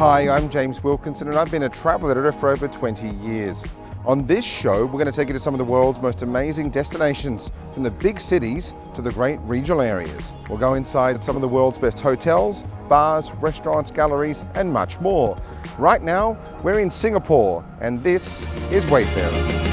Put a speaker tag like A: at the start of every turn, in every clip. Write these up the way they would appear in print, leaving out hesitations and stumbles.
A: Hi, I'm James Wilkinson and I've been a travel editor for over 20 years. On this show, we're going to take you to some of the world's most amazing destinations, from the big cities to the great regional areas. We'll go inside some of the world's best hotels, bars, restaurants, galleries, and much more. Right now, we're in Singapore, and this is Wayfarer.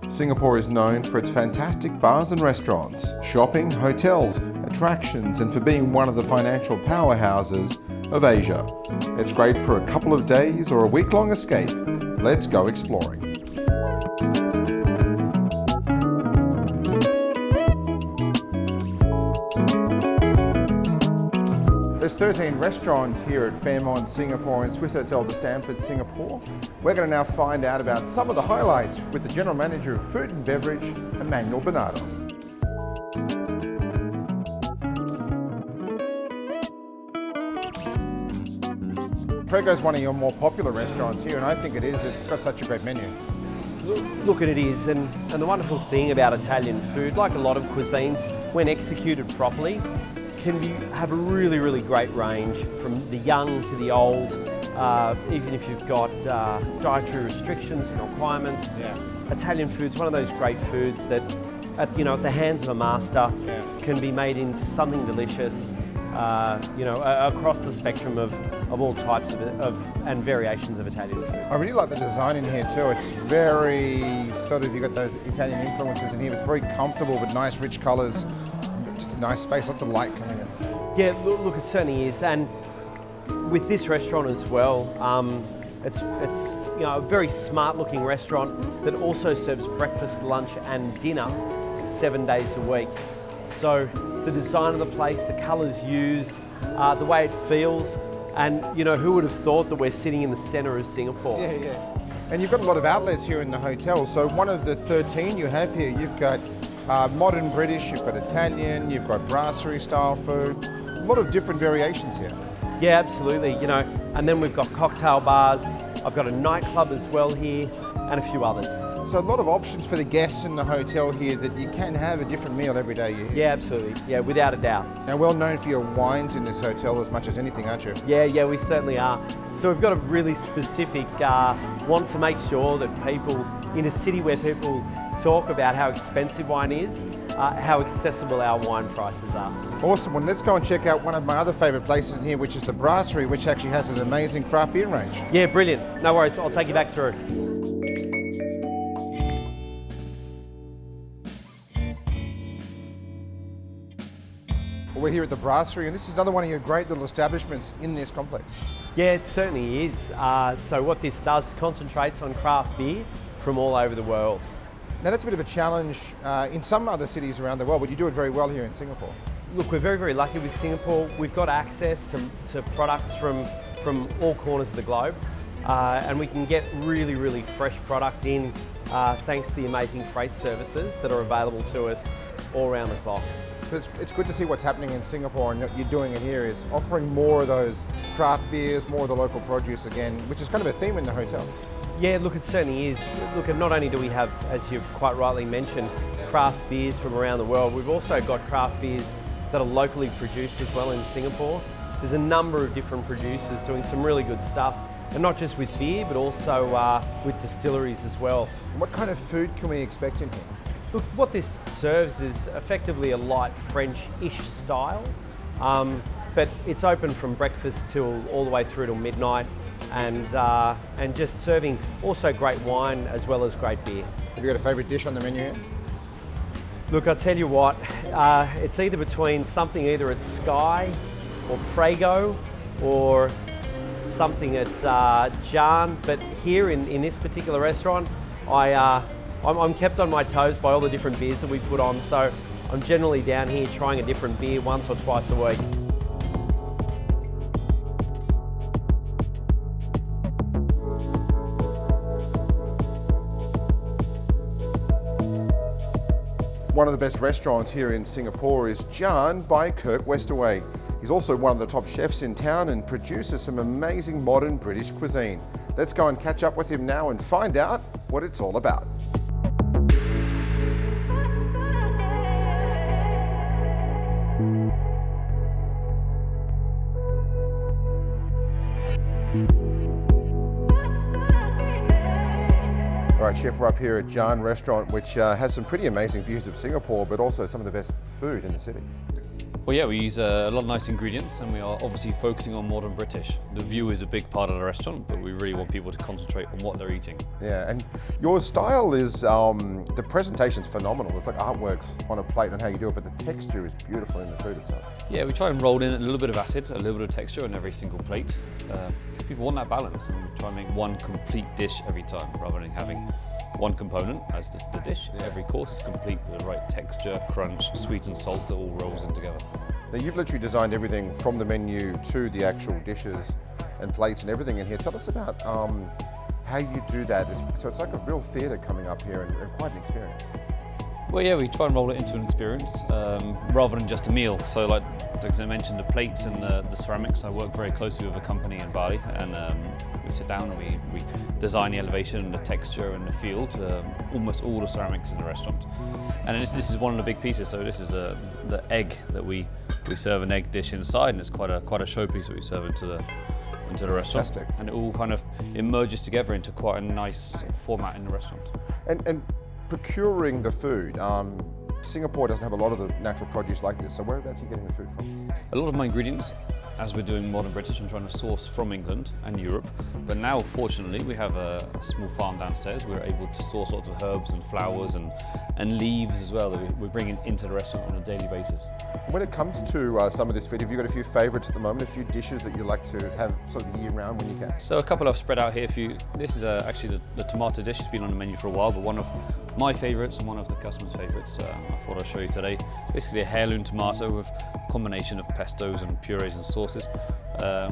A: Singapore is known for its fantastic bars and restaurants, shopping, hotels, attractions, and for being one of the financial powerhouses of Asia. It's great for a couple of days or a week-long escape. Let's go exploring. There's 13 restaurants here at Fairmont Singapore and Swissotel, the Stamford Singapore. We're going to now find out about some of the highlights with the General Manager of Food and Beverage, Emmanuel Benardos. Prego is one of your more popular restaurants here, and I think it is. It's got such a great menu.
B: Look, it is, and the wonderful thing about Italian food, like a lot of cuisines, when executed properly, can have a really, really great range from the young to the old, even if you've got dietary restrictions and requirements. Yeah. Italian food's one of those great foods that, at the hands of a master, can be made into something delicious, across the spectrum of all types of and variations of Italian food.
A: I really like the design in here too. It's very you've got those Italian influences in here. It's very comfortable with nice rich colours. Just a nice space, lots of light coming in.
B: Yeah, look, it certainly is. And with this restaurant as well, it's a very smart looking restaurant that also serves breakfast, lunch and dinner 7 days a week. So the design of the place, the colours used, the way it feels, and who would have thought that we're sitting in the centre of Singapore?
A: Yeah. And you've got a lot of outlets here in the hotel. So one of the 13 you have here, you've got modern British, you've got Italian, you've got brasserie style food, a lot of different variations here.
B: Yeah, absolutely, and then we've got cocktail bars, I've got a nightclub as well here, and a few others.
A: So a lot of options for the guests in the hotel here that you can have a different meal every day you're here.
B: Yeah, absolutely, yeah, without a doubt.
A: Now, well known for your wines in this hotel as much as anything, aren't you?
B: Yeah, we certainly are. So we've got a really specific want to make sure that people, in a city where people talk about how expensive wine is, how accessible our wine prices are.
A: Awesome. Well, let's go and check out one of my other favourite places in here, which is the Brasserie, which actually has an amazing craft beer range.
B: Yeah, brilliant. No worries. I'll take you back through.
A: Well, we're here at the Brasserie, and this is another one of your great little establishments in this complex.
B: Yeah, it certainly is. So what this does concentrates on craft beer from all over the world.
A: Now that's a bit of a challenge in some other cities around the world, but you do it very well here in Singapore.
B: Look, we're very, very lucky with Singapore. We've got access to products from all corners of the globe, and we can get really, really fresh product in thanks to the amazing freight services that are available to us all around the clock.
A: But it's good to see what's happening in Singapore, and what you're doing it here is offering more of those craft beers, more of the local produce again, which is kind of a theme in the hotel.
B: Yeah, look, it certainly is. Look, and not only do we have, as you quite rightly mentioned, craft beers from around the world, we've also got craft beers that are locally produced as well in Singapore. So there's a number of different producers doing some really good stuff, and not just with beer, but also with distilleries as well.
A: What kind of food can we expect in here?
B: Look, what this serves is effectively a light French-ish style, but it's open from breakfast till all the way through till midnight. And just serving also great wine as well as great beer.
A: Have you got a favourite dish on the menu here?
B: Look, I'll tell you what, it's either between something either at SKAI or Prego or something at JAAN, but here in this particular restaurant, I'm kept on my toes by all the different beers that we put on, so I'm generally down here trying a different beer once or twice a week.
A: One of the best restaurants here in Singapore is JAAN by Kirk Westaway. He's also one of the top chefs in town and produces some amazing modern British cuisine. Let's go and catch up with him now and find out what it's all about. All right, Chef, we're up here at JAAN Restaurant, which has some pretty amazing views of Singapore, but also some of the best food in the city.
C: Well, yeah, we use a lot of nice ingredients, and we are obviously focusing on modern British. The view is a big part of the restaurant, but we really want people to concentrate on what they're eating.
A: Yeah, and your style is, the presentation's phenomenal. It's like artworks on a plate and how you do it, but the texture is beautiful in the food itself.
C: Yeah, we try and roll in a little bit of acid, a little bit of texture on every single plate, because people want that balance, and we try and make one complete dish every time, rather than having one component as the dish. Yeah. Every course is complete with the right texture, crunch, sweet and salt that all rolls in together.
A: Now, you've literally designed everything from the menu to the actual dishes and plates and everything in here. Tell us about how you do that. So it's like a real theatre coming up here and quite an experience.
C: Well, yeah, we try and roll it into an experience rather than just a meal. So, like as I mentioned, the plates and the ceramics, I work very closely with a company in Bali, and we sit down and we design the elevation and the texture and the feel to almost all the ceramics in the restaurant. And this is one of the big pieces. So this is the egg that we serve an egg dish inside, and it's quite a showpiece that we serve into the restaurant.
A: Fantastic.
C: And it all kind of emerges together into quite a nice format in the restaurant.
A: And procuring the food, Singapore doesn't have a lot of the natural produce like this, so whereabouts are you getting the food from?
C: A lot of my ingredients, as we're doing modern British, I'm trying to source from England and Europe, but now fortunately we have a small farm downstairs. We're able to source lots of herbs and flowers and leaves as well that we're bringing into the restaurant on a daily basis.
A: When it comes to some of this food, have you got a few favourites at the moment, a few dishes that you like to have sort of year round when you can?
C: So a couple I've spread out here for you. This is actually the tomato dish. It's been on the menu for a while, but one of my favourites and one of the customers' favourites I thought I'd show you today. Basically a heirloom tomato with a combination of pestos and purees and sauces.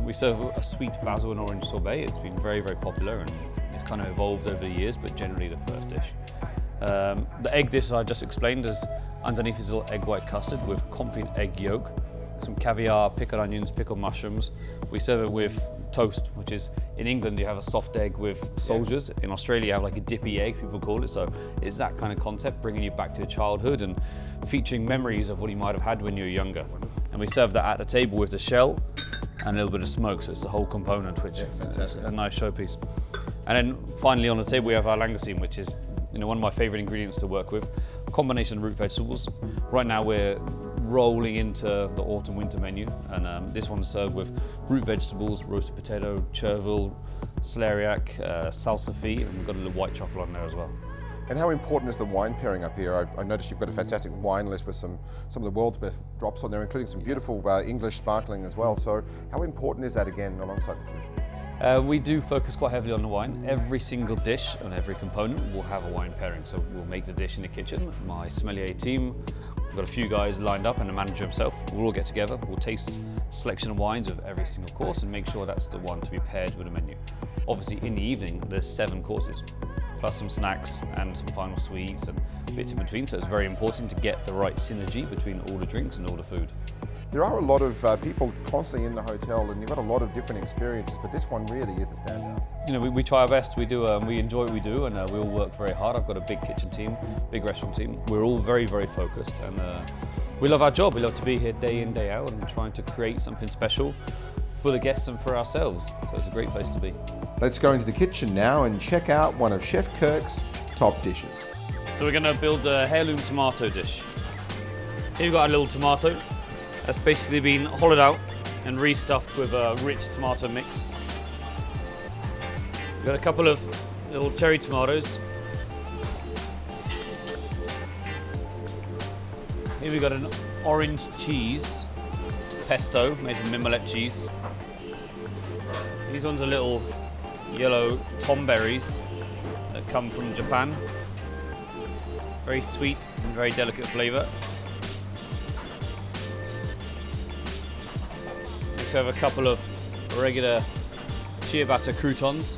C: We serve a sweet basil and orange sorbet. It's been very, very popular and it's kind of evolved over the years, but generally the first dish. The egg dish I just explained is underneath is a little egg white custard with confit egg yolk, some caviar, pickled onions, pickled mushrooms. We serve it with toast, which is, in England you have a soft egg with soldiers. In Australia you have like a dippy egg, people call it. So it's that kind of concept, bringing you back to your childhood and featuring memories of what you might have had when you were younger. And we serve that at the table with the shell and a little bit of smoke, so it's the whole component, which is a nice showpiece. And then finally on the table we have our langoustine, which is one of my favourite ingredients to work with. A combination of root vegetables. Right now we're rolling into the autumn winter menu, and this one's served with root vegetables, roasted potato, chervil, celeriac, salsify, and we've got a little white truffle on there as well.
A: And how important is the wine pairing up here? I noticed you've got a fantastic wine list with some of the world's best drops on there, including some beautiful English sparkling as well. So how important is that again alongside the food?
C: We do focus quite heavily on the wine. Every single dish and every component will have a wine pairing. So we'll make the dish in the kitchen. My sommelier team, we've got a few guys lined up and the manager himself. We'll all get together, we'll taste a selection of wines of every single course and make sure that's the one to be paired with the menu. Obviously in the evening there's 7 courses, plus some snacks and some final sweets and bits in between. So it's very important to get the right synergy between all the drinks and all the food.
A: There are a lot of people constantly in the hotel, and you've got a lot of different experiences, but this one really is a standout.
C: We try our best. We do. We enjoy what we do, and we all work very hard. I've got a big kitchen team, big restaurant team. We're all very, very focused, and we love our job. We love to be here day in, day out, and trying to create something special for the guests and for ourselves. So it's a great place to be.
A: Let's go into the kitchen now and check out one of Chef Kirk's top dishes.
C: So we're going to build a heirloom tomato dish. Here we've got a little tomato that's basically been hollowed out and restuffed with a rich tomato mix. We've got a couple of little cherry tomatoes. Here we've got an orange cheese pesto made from mimolette cheese. These ones are little yellow tom berries that come from Japan. Very sweet and very delicate flavour. Next we have a couple of regular ciabatta croutons.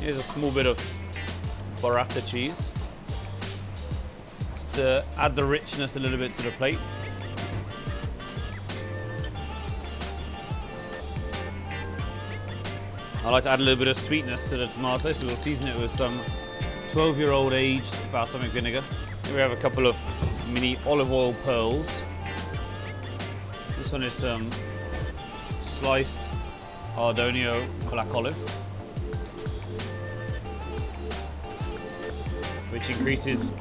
C: Here Here's a small bit of burrata cheese to add the richness a little bit to the plate. I like to add a little bit of sweetness to the tomato, so we'll season it with some 12-year-old aged balsamic vinegar. Here we have a couple of mini olive oil pearls. This one is some sliced Ardonio black olive, which increases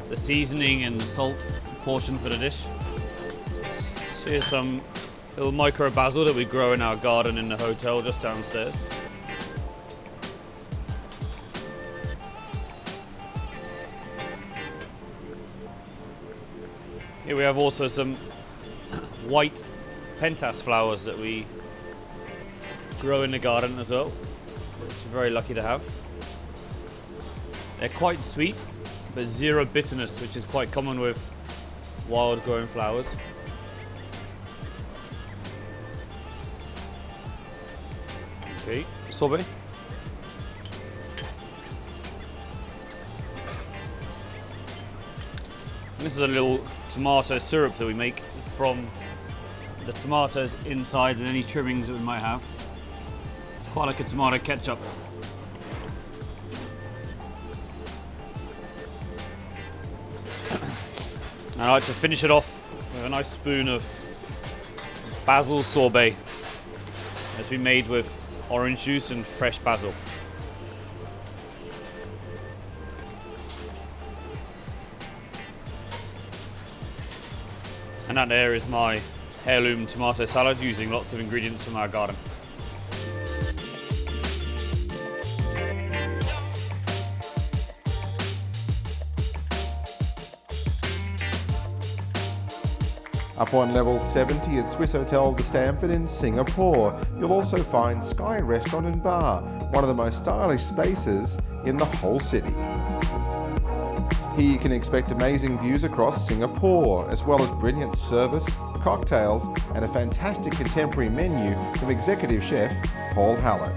C: the seasoning and the salt portion for the dish. So here's some little micro basil that we grow in our garden in the hotel just downstairs. Here we have also some white pentas flowers that we grow in the garden as well, which we're very lucky to have. They're quite sweet, but zero bitterness, which is quite common with wild growing flowers. Okay, sorbet. And this is a little tomato syrup that we make from the tomatoes inside and any trimmings that we might have. It's quite like a tomato ketchup. And I like to finish it off with a nice spoon of basil sorbet that's been made with orange juice and fresh basil. And that there is my heirloom tomato salad using lots of ingredients from our garden.
A: Up on level 70 at Swissôtel the Stamford in Singapore, you'll also find SKAI Restaurant and Bar, one of the most stylish spaces in the whole city. Here you can expect amazing views across Singapore, as well as brilliant service, cocktails, and a fantastic contemporary menu from executive chef Paul Hallett.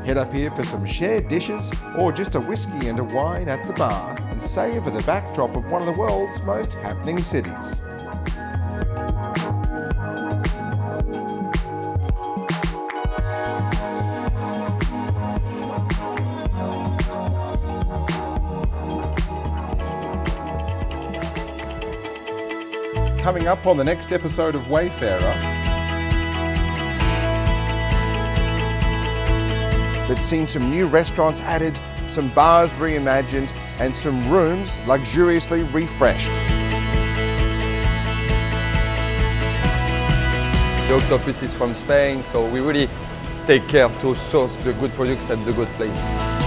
A: Head up here for some shared dishes or just a whiskey and a wine at the bar and savour the backdrop of one of the world's most happening cities. Coming up on the next episode of Wayfarer, that's seen some new restaurants added, some bars reimagined, and some rooms luxuriously refreshed.
D: The octopus is from Spain, so we really take care to source the good products at the good place.